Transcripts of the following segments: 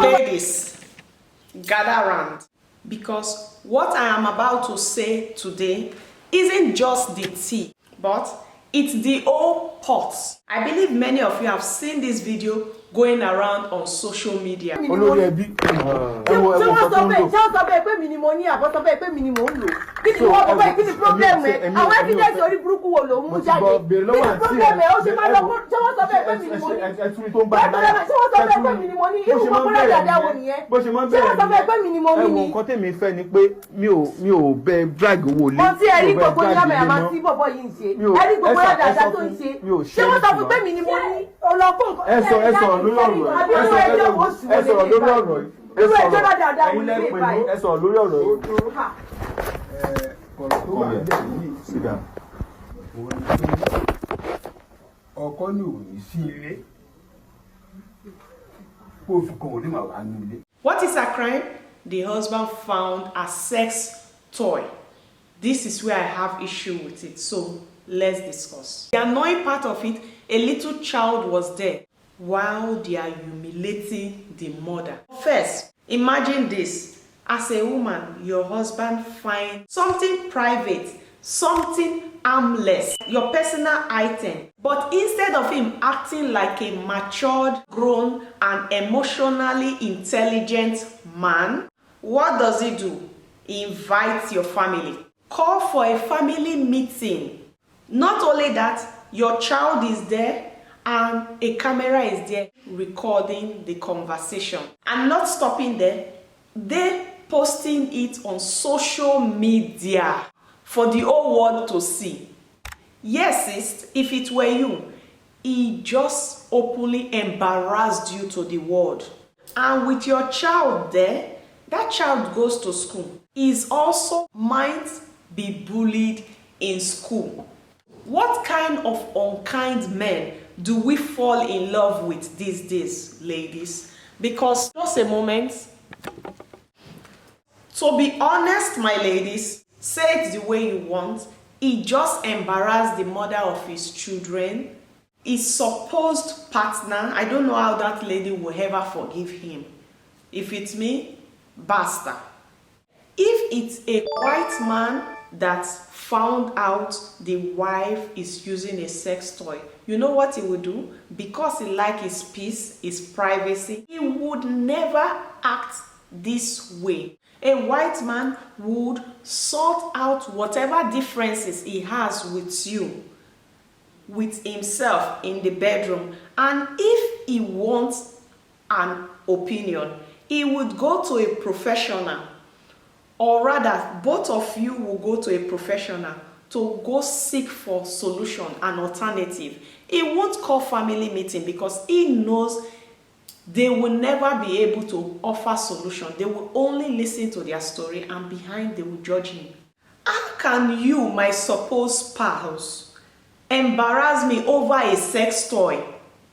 Ladies, gather round, because what I am about to say today isn't just the tea, but it's the whole pot. I believe many of you have seen this video going around on social media. What is a crime? The husband found a sex toy. This is where I have issue with it, so let's discuss. The annoying part of it, a little child was there while they are humiliating the mother. First, imagine this. As a woman, your husband finds something private, something harmless, your personal item. But instead of him acting like a matured, grown, and emotionally intelligent man, what does he do? He invites your family. Call for a family meeting. Not only that, your child is there and a camera is there recording the conversation. And not stopping there, they posting it on social media for the whole world to see. Yes, sis, if it were you, he just openly embarrassed you to the world. And with your child there, that child goes to school. Is also might be bullied in school. What kind of unkind men do we fall in love with these days, ladies? Because just a moment. To be honest, my ladies, say it the way you want. He just embarrassed the mother of his children. His supposed partner, I don't know how that lady will ever forgive him. If it's me, basta. If it's a white man that found out the wife is using a sex toy, you know what he would do? Because he likes his peace, his privacy, he would never act this way. A white man would sort out whatever differences he has with you, with himself in the bedroom. And if he wants an opinion, he would go to a professional. Or rather, both of you will go to a professional to go seek for solution, an alternative. He won't call family meeting because he knows they will never be able to offer solution. They will only listen to their story and behind they will judge him. How can you, my supposed spouse, embarrass me over a sex toy?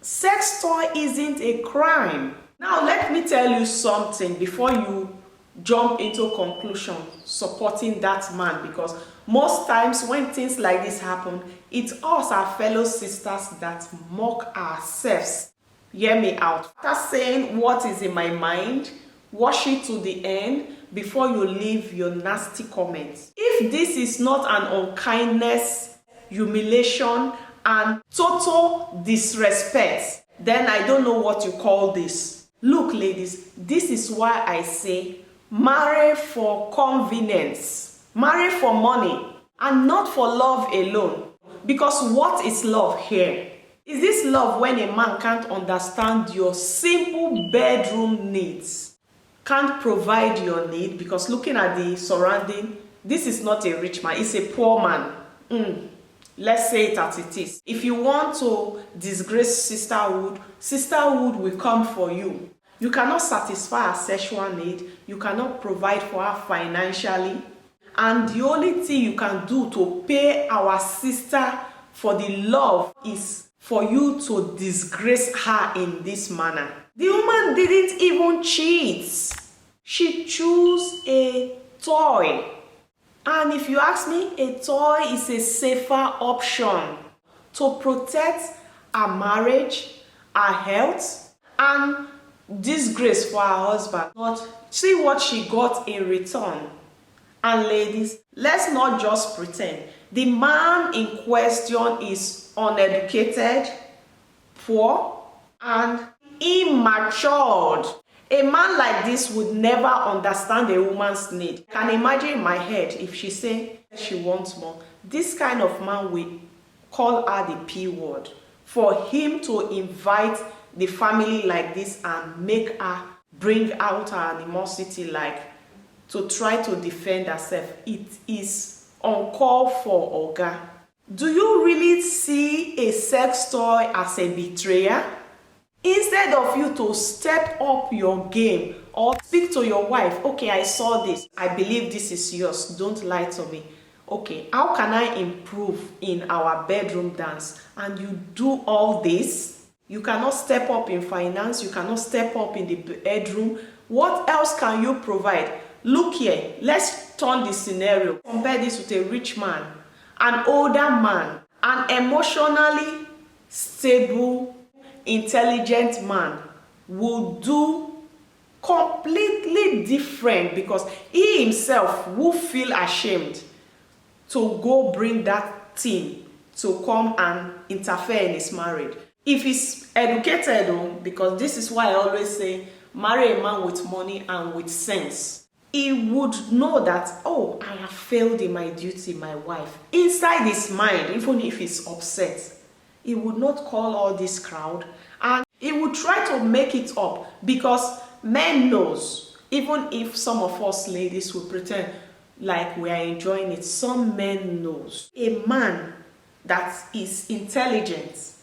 Sex toy isn't a crime. Now let me tell you something before you jump into conclusion supporting that man, because most times when things like this happen, it's us, our fellow sisters, that mock ourselves. Hear me out. After saying what is in my mind, watch it to the end before you leave your nasty comments. If this is not an unkindness, humiliation, and total disrespect, then I don't know what you call this. Look, ladies, this is why I say marry for convenience, marry for money, and not for love alone. Because what is love here? Is this love when a man can't understand your simple bedroom needs, can't provide your need? Because looking at the surrounding, this is not a rich man, it's a poor man. Let's say it as it is. If you want to disgrace sisterhood, sisterhood will come for you. You cannot satisfy her sexual need, you cannot provide for her financially, and the only thing you can do to pay our sister for the love is for you to disgrace her in this manner. The woman didn't even cheat. She chose a toy. And if you ask me, a toy is a safer option to protect her marriage, her health, and disgrace for her husband. But see what she got in return. And ladies, let's not just pretend. The man in question is uneducated, poor, and immature. A man like this would never understand a woman's need. I can imagine in my head if she say she wants more. This kind of man will call her the P word. For him to invite the family like this and make her bring out her animosity, like to try to defend herself, it is uncalled for, Oga. Do you really see a sex toy as a betrayer? Instead of you to step up your game or speak to your wife, okay, I saw this, I believe this is yours, don't lie to me. Okay, how can I improve in our bedroom dance? And you do all this, you cannot step up in finance, you cannot step up in the bedroom. What else can you provide? Look here, let's turn the scenario. Compare this with a rich man, an older man, an emotionally stable, intelligent man will do completely different, because he himself will feel ashamed to go bring that thing to come and interfere in his marriage. If he's educated, though, because this is why I always say marry a man with money and with sense, he would know that, oh, I have failed in my duty, my wife. Inside his mind, even if he's upset, he would not call all this crowd, and he would try to make it up, because men knows, even if some of us ladies will pretend like we are enjoying it, some men knows. A man that is intelligent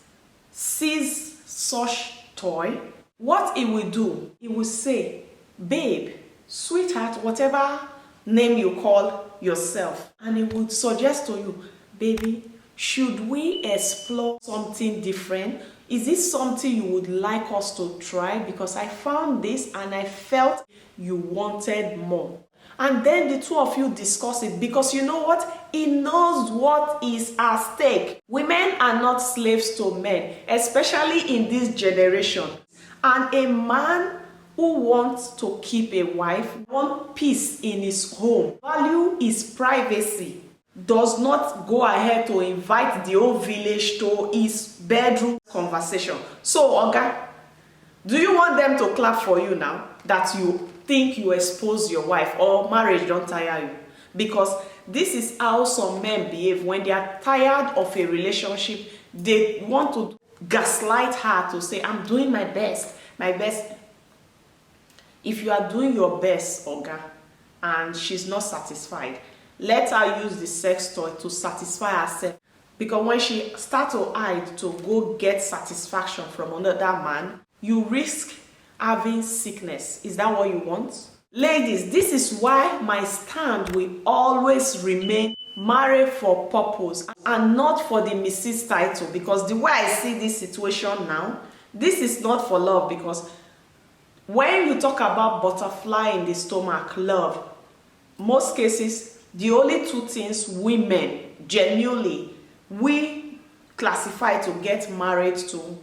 sees such toy, what he will do, he will say, babe, sweetheart, whatever name you call yourself, and he would suggest to you, baby, should we explore something different? Is this something you would like us to try? Because I found this and I felt you wanted more. And then the two of you discuss it, because you know what? He knows what is at stake. Women are not slaves to men, especially in this generation. And a man who wants to keep a wife, wants peace in his home, value his privacy, does not go ahead to invite the whole village to his bedroom conversation. So, Oga, do you want them to clap for you now that you think you expose your wife, or marriage don't tire you? Because this is how some men behave when they are tired of a relationship. They want to gaslight her to say, I'm doing my best, my best. If you are doing your best, Oga, and she's not satisfied, let her use the sex toy to satisfy herself. Because when she starts to hide to go get satisfaction from another man, you risk having sickness. Is that what you want? Ladies, this is why my stand will always remain marry for purpose and not for the Mrs. title. Because the way I see this situation now, this is not for love. Because when you talk about butterfly in the stomach, love, most cases, the only two things women genuinely we classify to get married to,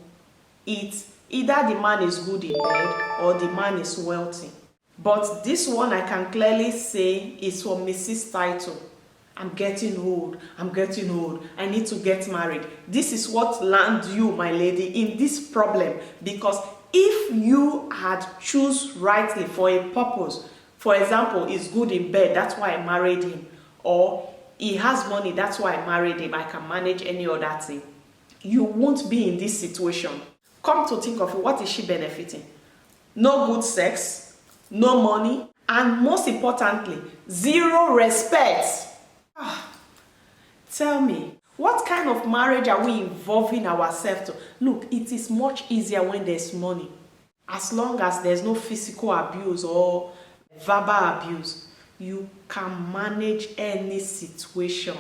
it's either the man is good in bed or the man is wealthy. But this one I can clearly say is for Mrs. title. I'm getting old, I need to get married. This is what lands you, my lady, in this problem. Because if you had choose rightly for a purpose, for example, he's good in bed, that's why I married him. Or he has money, that's why I married him, I can manage any other thing. You won't be in this situation. Come to think of it, what is she benefiting? No good sex, no money, and most importantly, zero respect. Tell me, what kind of marriage are we involving ourselves to? Look, it is much easier when there's money. As long as there's no physical abuse or verbal abuse, you can manage any situation.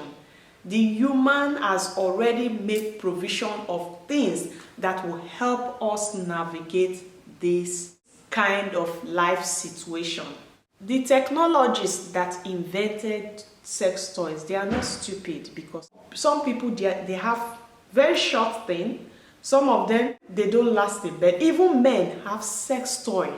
The human has already made provision of things that will help us navigate this kind of life situation. The technologists that invented sex toys, they are not stupid, because some people they have very short thing Some of them, they don't last in bed. Even men have sex toy.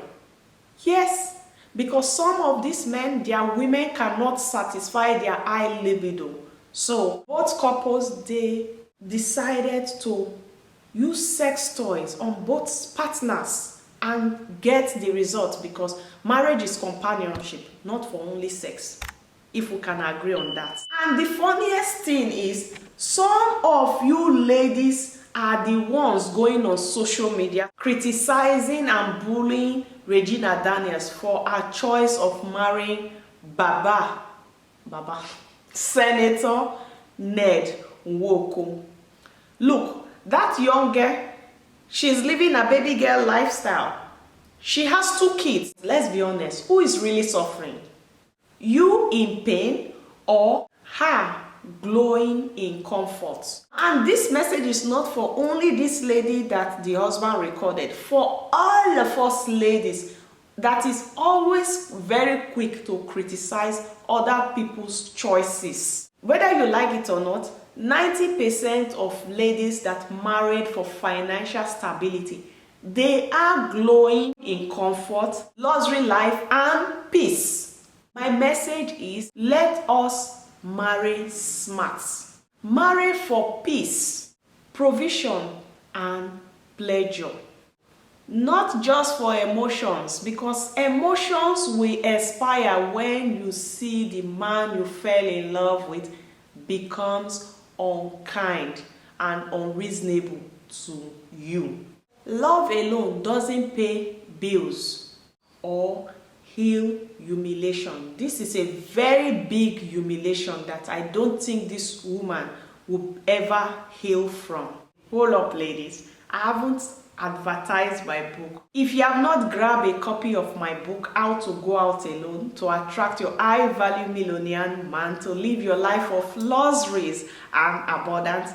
Yes, because some of these men, their women cannot satisfy their high libido. So both couples, they decided to use sex toys on both partners and get the results, because marriage is companionship, not for only sex, if we can agree on that. And the funniest thing is, some of you ladies are the ones going on social media criticizing and bullying Regina Daniels for her choice of marrying Baba, Senator Ned Nwoko. Look, that young girl, she's living a baby girl lifestyle. She has 2 kids. Let's be honest, who is really suffering? You in pain, or her glowing in comfort? And this message is not for only this lady that the husband recorded, for all of us ladies that is always very quick to criticize other people's choices. Whether you like it or not, 90% of ladies that married for financial stability, they are glowing in comfort, luxury life, and peace. My message is, let us marry smart. Marry for peace, provision, and pleasure. Not just for emotions, because emotions will expire when you see the man you fell in love with becomes unkind and unreasonable to you. Love alone doesn't pay bills or heal humiliation. This is a very big humiliation that I don't think this woman will ever heal from. Hold up, ladies. I haven't advertised my book. If you have not grabbed a copy of my book, How to Go Out Alone, to attract your high-value millionaire man, to live your life of luxuries and abundance,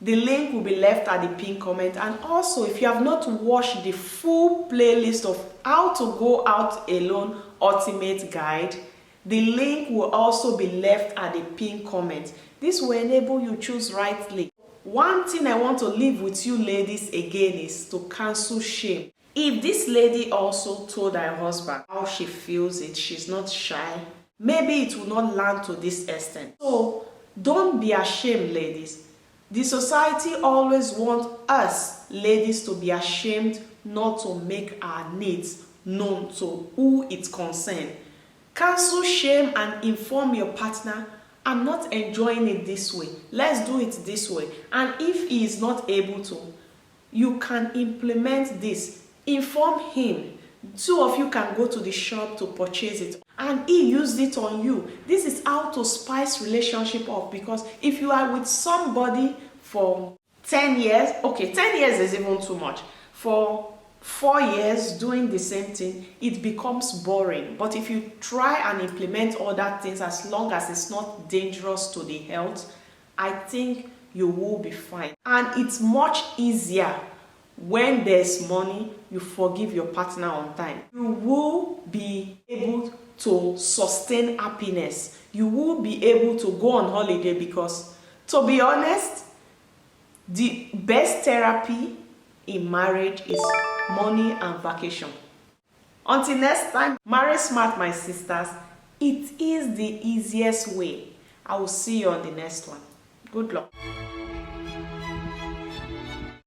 the link will be left at the pinned comment. And also, if you have not watched the full playlist of How to Go Out Alone Ultimate Guide, the link will also be left at the pinned comment. This will enable you to choose rightly. One thing I want to leave with you ladies again is to cancel shame. If this lady also told her husband how she feels it, she's not shy, maybe it will not land to this extent. So don't be ashamed, ladies. The society always wants us ladies to be ashamed not to make our needs known to who it concerns. Cancel shame and inform your partner, I'm not enjoying it this way. Let's do it this way. And if he is not able to, you can implement this. Inform him. 2 of you can go to the shop to purchase it. And he used it on you. This is how to spice relationship up. Because if you are with somebody for 10 years, okay, 10 years is even too much. For 4 years doing the same thing, it becomes boring. But if you try and implement other things, as long as it's not dangerous to the health, I think you will be fine. And it's much easier when there's money, you forgive your partner on time. You will be able to sustain happiness. You will be able to go on holiday, because, to be honest, the best therapy in marriage is money and vacation. Until next time, marry smart, my sisters. It is the easiest way. I will see you on the next one. Good luck.